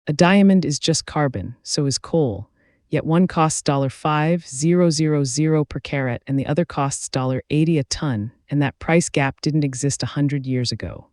A diamond is just carbon, so is coal. Yet one costs $5,000 per carat and the other costs $80 a ton, and that price gap didn't exist 100 years ago.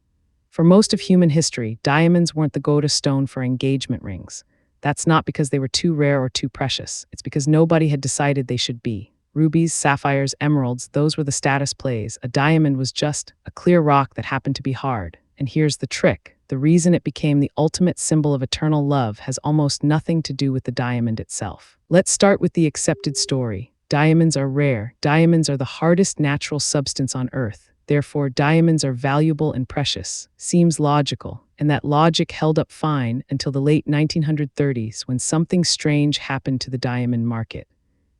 For most of human history, diamonds weren't the go-to stone for engagement rings. That's not because they were too rare or too precious. It's because nobody had decided they should be. Rubies, sapphires, emeralds, those were the status plays. A diamond was just a clear rock that happened to be hard. And here's the trick. The reason it became the ultimate symbol of eternal love has almost nothing to do with the diamond itself. Let's start with the accepted story. Diamonds are rare. Diamonds are the hardest natural substance on Earth. Therefore, diamonds are valuable and precious. Seems logical. And that logic held up fine until the late 1930s when something strange happened to the diamond market.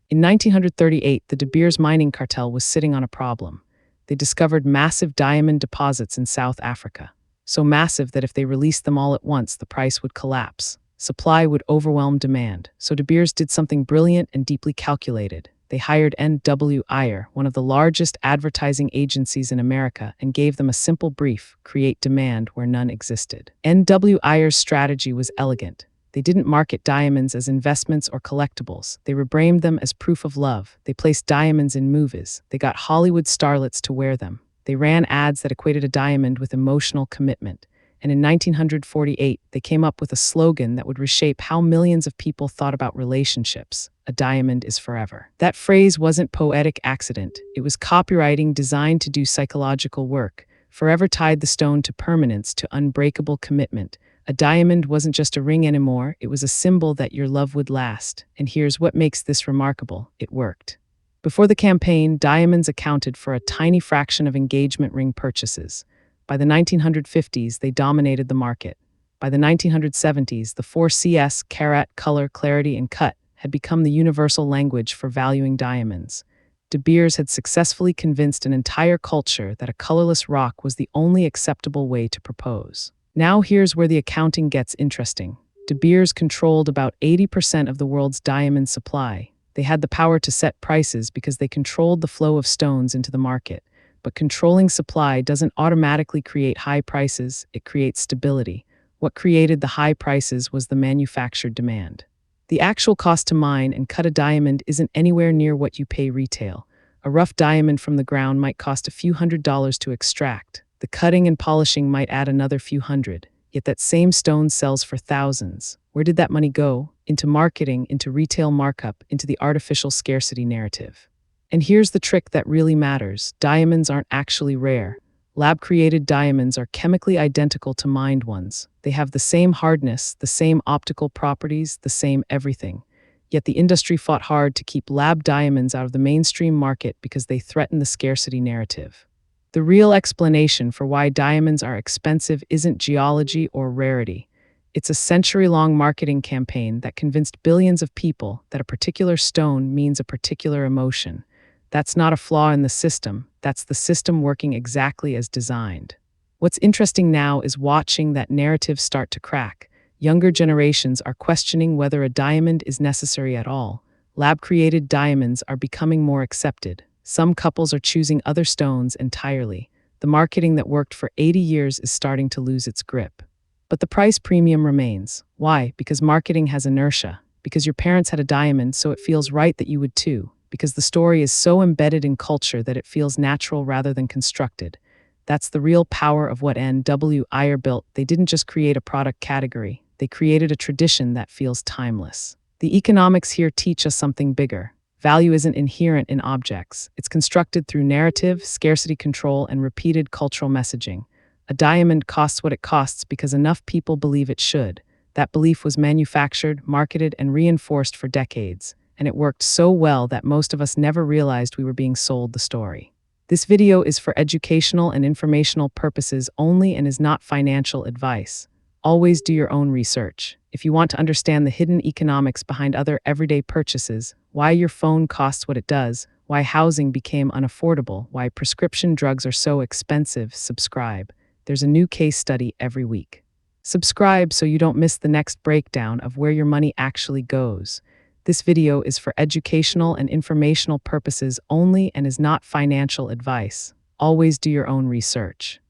In 1938, the De Beers mining cartel was sitting on a problem. They discovered massive diamond deposits in South Africa. So massive that if they released them all at once, the price would collapse. Supply would overwhelm demand. So De Beers did something brilliant and deeply calculated. They hired N.W Ayer, one of the largest advertising agencies in America, and gave them a simple brief: create demand where none existed. N.W Ayer's strategy was elegant. They didn't market diamonds as investments or collectibles. They rebranded them as proof of love. They placed diamonds in movies. They got Hollywood starlets to wear them. They ran ads that equated a diamond with emotional commitment. And in 1948, they came up with a slogan that would reshape how millions of people thought about relationships: a diamond is forever. That phrase wasn't poetic accident. It was copywriting designed to do psychological work. Forever tied the stone to permanence, to unbreakable commitment. A diamond wasn't just a ring anymore, it was a symbol that your love would last. And here's what makes this remarkable: it worked. Before the campaign, diamonds accounted for a tiny fraction of engagement ring purchases. By the 1950s, they dominated the market. By the 1970s, the 4Cs, carat, color, clarity, and cut, had become the universal language for valuing diamonds. De Beers had successfully convinced an entire culture that a colorless rock was the only acceptable way to propose. Now here's where the accounting gets interesting. De Beers controlled about 80% of the world's diamond supply. They had the power to set prices because they controlled the flow of stones into the market. But controlling supply doesn't automatically create high prices, it creates stability. What created the high prices was the manufactured demand. The actual cost to mine and cut a diamond isn't anywhere near what you pay retail. A rough diamond from the ground might cost a few $100s to extract. The cutting and polishing might add another few hundred, yet that same stone sells for thousands. Where did that money go? Into marketing, into retail markup, into the artificial scarcity narrative. And here's the trick that really matters. Diamonds aren't actually rare. Lab-created diamonds are chemically identical to mined ones. They have the same hardness, the same optical properties, the same everything. Yet the industry fought hard to keep lab diamonds out of the mainstream market because they threaten the scarcity narrative. The real explanation for why diamonds are expensive isn't geology or rarity. It's a century-long marketing campaign that convinced billions of people that a particular stone means a particular emotion. That's not a flaw in the system. That's the system working exactly as designed. What's interesting now is watching that narrative start to crack. Younger generations are questioning whether a diamond is necessary at all. Lab-created diamonds are becoming more accepted. Some couples are choosing other stones entirely. The marketing that worked for 80 years is starting to lose its grip. But the price premium remains. Why? Because marketing has inertia. Because your parents had a diamond, so it feels right that you would too. Because the story is so embedded in culture that it feels natural rather than constructed. That's the real power of what N.W Ayer built. They didn't just create a product category. They created a tradition that feels timeless. The economics here teach us something bigger. Value isn't inherent in objects. It's constructed through narrative, scarcity control, and repeated cultural messaging. A diamond costs what it costs because enough people believe it should. That belief was manufactured, marketed, and reinforced for decades. And it worked so well that most of us never realized we were being sold the story. This video is for educational and informational purposes only and is not financial advice. Always do your own research. If you want to understand the hidden economics behind other everyday purchases, why your phone costs what it does, why housing became unaffordable, why prescription drugs are so expensive, subscribe. There's a new case study every week. Subscribe so you don't miss the next breakdown of where your money actually goes. This video is for educational and informational purposes only and is not financial advice. Always do your own research.